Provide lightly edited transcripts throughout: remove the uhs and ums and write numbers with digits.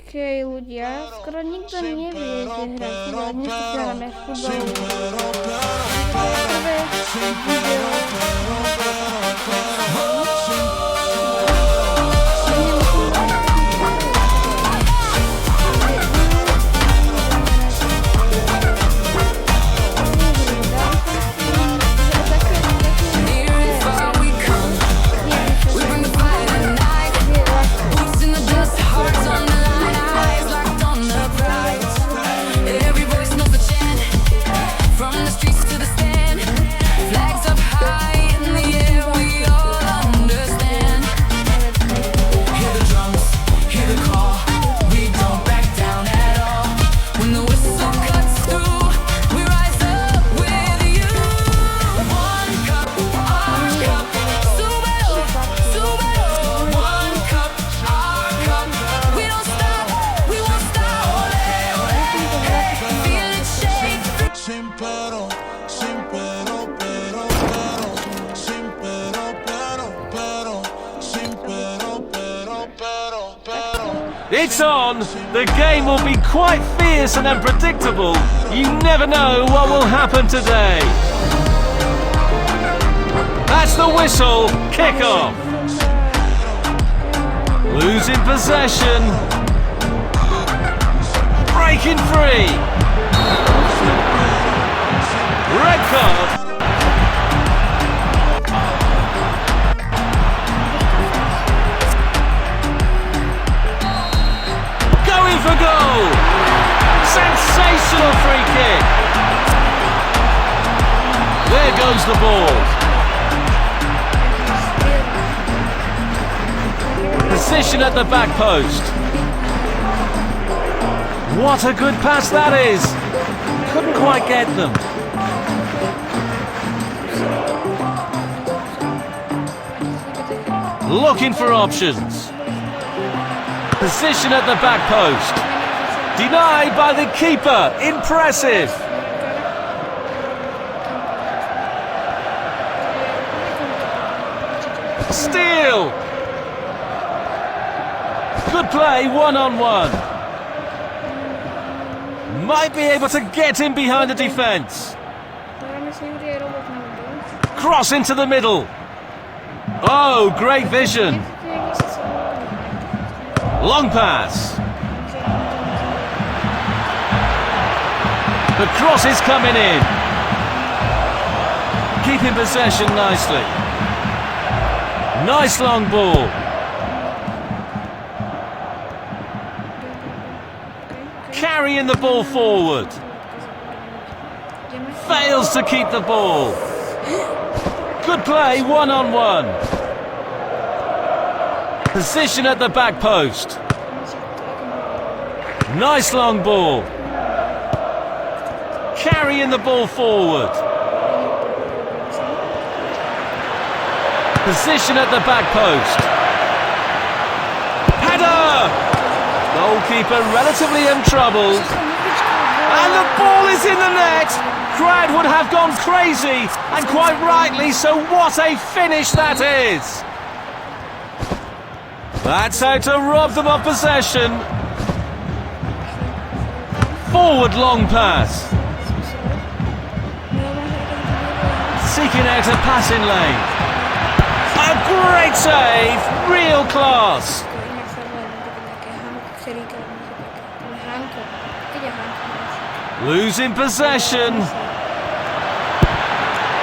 Okej, ludzie, skoro nikt nie wie, jak grać fotball, nie specjalnie jak futbolu. It's on! The game will be quite fierce and unpredictable. You never know what will happen today. That's the whistle. Kick off. Losing possession. Breaking free. Red card. For goal! Sensational free kick! There goes the ball. Position at the back post. What a good pass that is! Couldn't quite get them. Looking for options. Position at the back post. Denied by the keeper. Impressive. Steal. Good play, one-on-one. Might be able to get in behind the defence. Cross into the middle. Oh, great vision. Long pass. The cross is coming in. Keeping possession nicely. Nice long ball. Carrying the ball forward. Fails to keep the ball. Good play, one-on-one. Position at the back post. Nice long ball. Carrying the ball forward. Position at the back post. Header! Goalkeeper relatively untroubled. And the ball is in the net! Crowd would have gone crazy, and quite rightly, so what a finish that is! That's how to rob them of possession. Forward long pass. Seeking out a passing lane. A great save. Real class. Losing possession.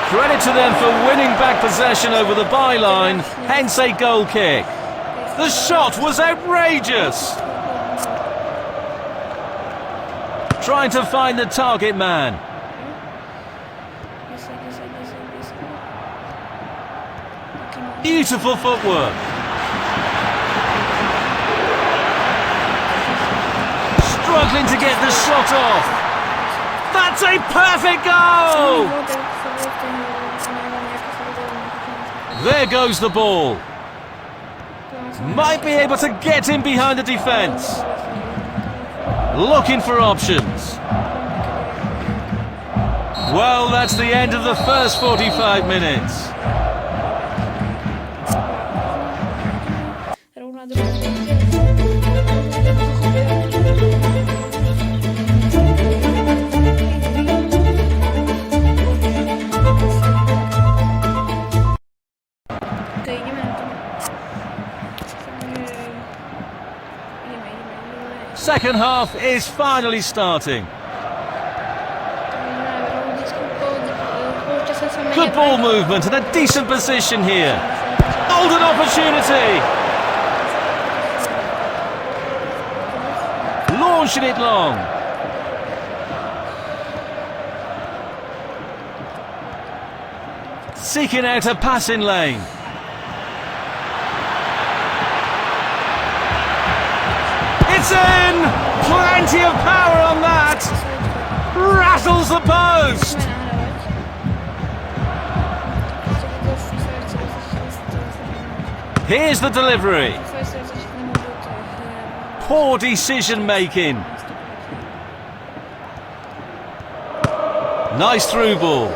Credit to them for winning back possession over the byline, hence a goal kick. The shot was outrageous. Trying to find the target man. Beautiful footwork. Struggling to get the shot off. That's a perfect goal! There goes the ball. Might be able to get in behind the defence. Looking for options. Well, that's the end of the first 45 minutes. Era una Second half is finally starting. Good ball movement and a decent position here. Golden opportunity. Launching it long. Seeking out a passing lane. It's in! Plenty of power on that! Rattles the post! Here's the delivery. Poor decision making. Nice through ball.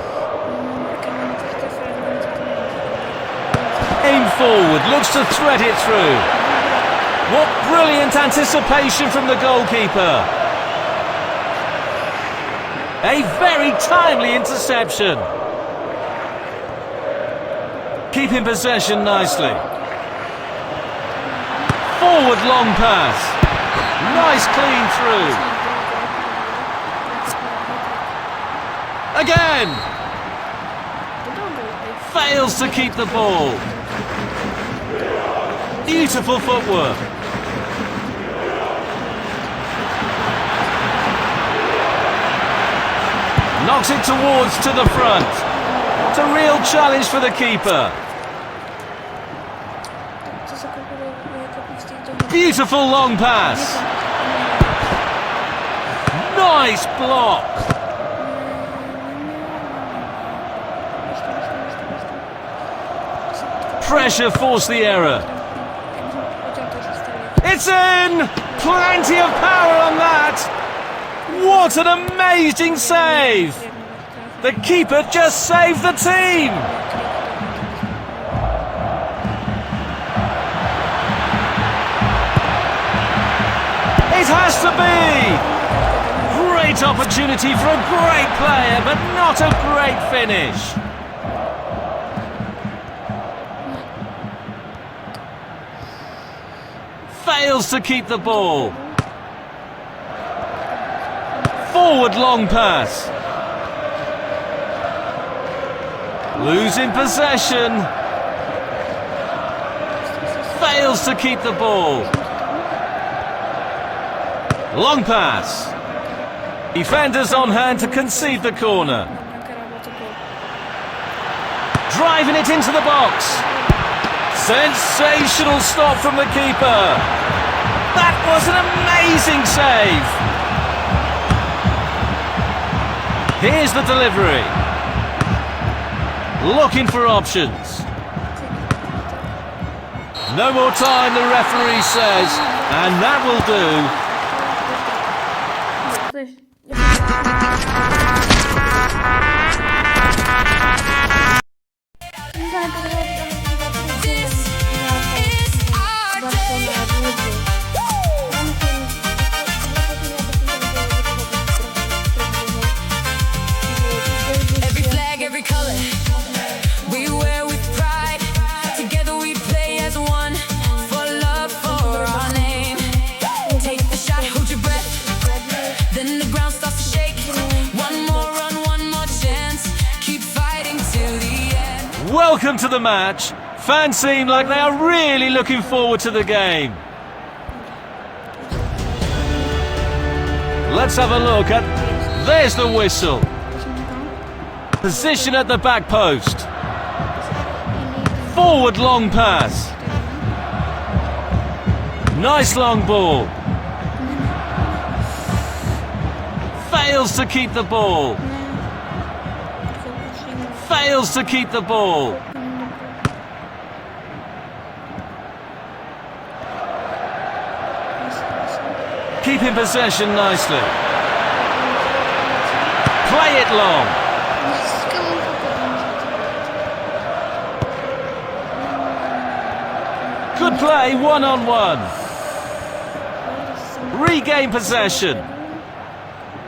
Aim forward, looks to thread it through. What brilliant anticipation from the goalkeeper. A very timely interception. Keeping possession nicely. Forward long pass. Nice clean through. Again. Fails to keep the ball. Beautiful footwork. Knocks it towards to the front. It's a real challenge for the keeper. Beautiful long pass. Nice block. Pressure forced the error. It's in! Plenty of power on that! What an amazing save! The keeper just saved the team! It has to be! Great opportunity for a great player, but not a great finish. Fails to keep the ball. Forward long pass. Losing possession. Fails to keep the ball. Long pass. Defenders on hand to concede the corner. Driving it into the box. Sensational stop from the keeper. That was an amazing save. Here's the delivery. Looking for options. No more time, the referee says, and that will do. Every flag, every color, we wear with pride. Together we play as one, for love, for our name. Take the shot, hold your breath, then the ground starts to shake. One more run, one more chance, keep fighting till the end. Welcome to the match. Fans seem like they are really looking forward to the game. Let's have a look at... There's the whistle. Position at the back post. Forward long pass. Nice long ball. Fails to keep the ball. Fails to keep the ball. Keeping possession nicely. Play it long. Good play, one-on-one. Regain possession.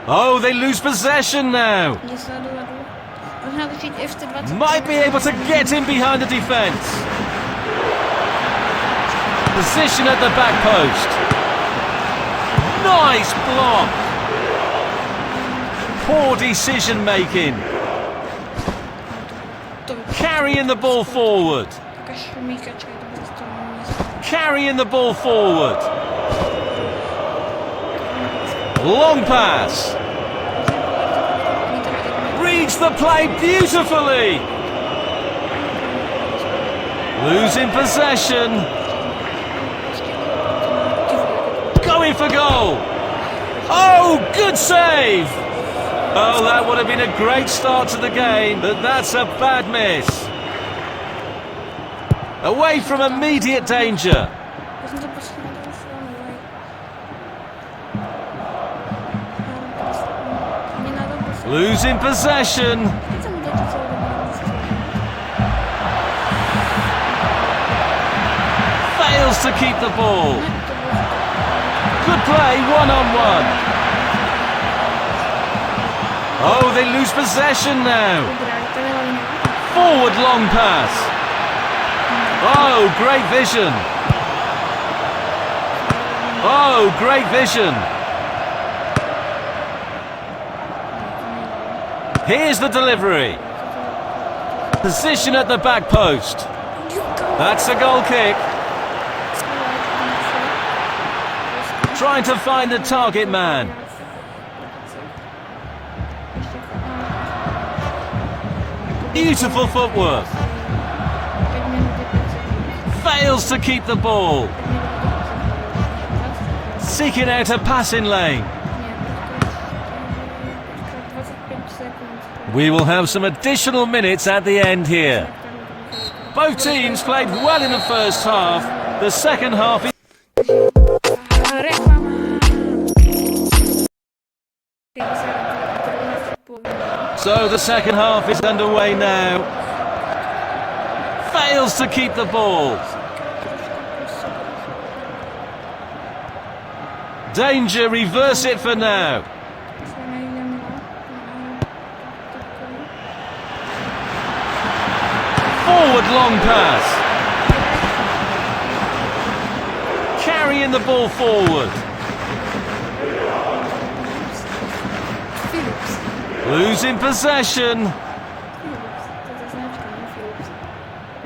Oh, they lose possession now. Might be able to get in behind the defence. Position at the back post. Nice block. Poor decision making. Carrying the ball forward. Jakaś chemika, czekaj, to po prostu Carrying the ball forward. Long pass. Reads the play beautifully. Losing possession. Going for goal. Oh, good save. Oh, that would have been a great start to the game, but that's a bad miss. Away from immediate danger. Losing possession. Fails to keep the ball. Good play, one-on-one. Oh, they lose possession now. Forward long pass. Oh, great vision. Oh, great vision. Here's the delivery. Position at the back post. That's a goal kick. Trying to find the target man. Beautiful footwork. Fails to keep the ball. Seeking out a passing lane. We will have some additional minutes at the end here. Both teams played well in the first half. The second half is... So the second half is underway now. Fails to keep the ball. Danger, reverse it for now. Forward long pass. Carrying the ball forward. Losing possession.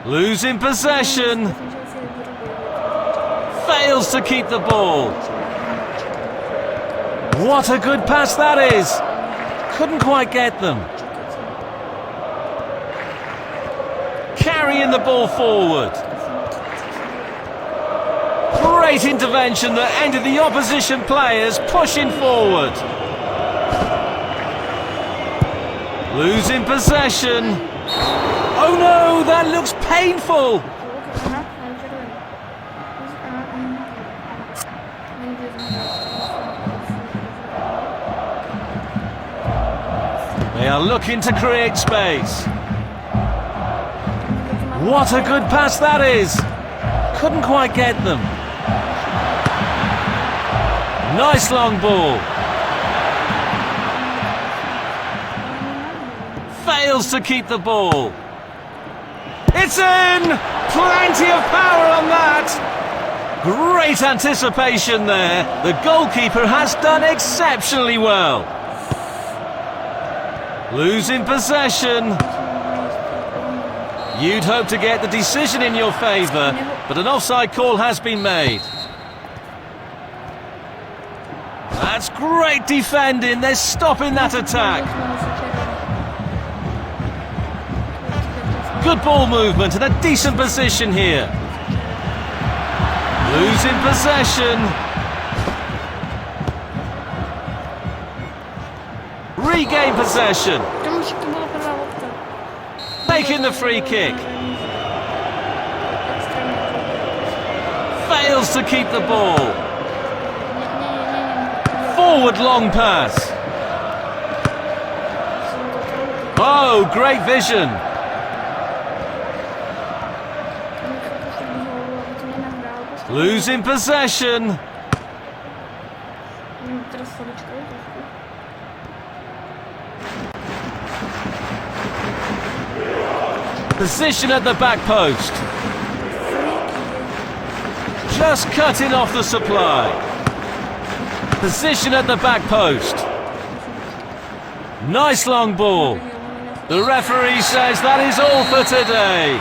Losing possession. Fails to keep the ball. What a good pass that is. Couldn't quite get them. Carrying the ball forward. Great intervention that ended the opposition players pushing forward. Losing possession. Oh no, that looks painful. They are looking to create space. What a good pass that is. Couldn't quite get them. Nice long ball. Fails to keep the ball. It's in! Plenty of power on that. Great anticipation there. The goalkeeper has done exceptionally well. Losing possession. You'd hope to get the decision in your favour, but an offside call has been made. That's great defending. They're stopping that attack. Good ball movement and a decent position here. Losing possession. Regain possession. Taking the free kick. Fails to keep the ball. Forward long pass. Oh, great vision. Losing possession. Position at the back post. Just cutting off the supply. Position at the back post. Nice long ball. The referee says that is all for today.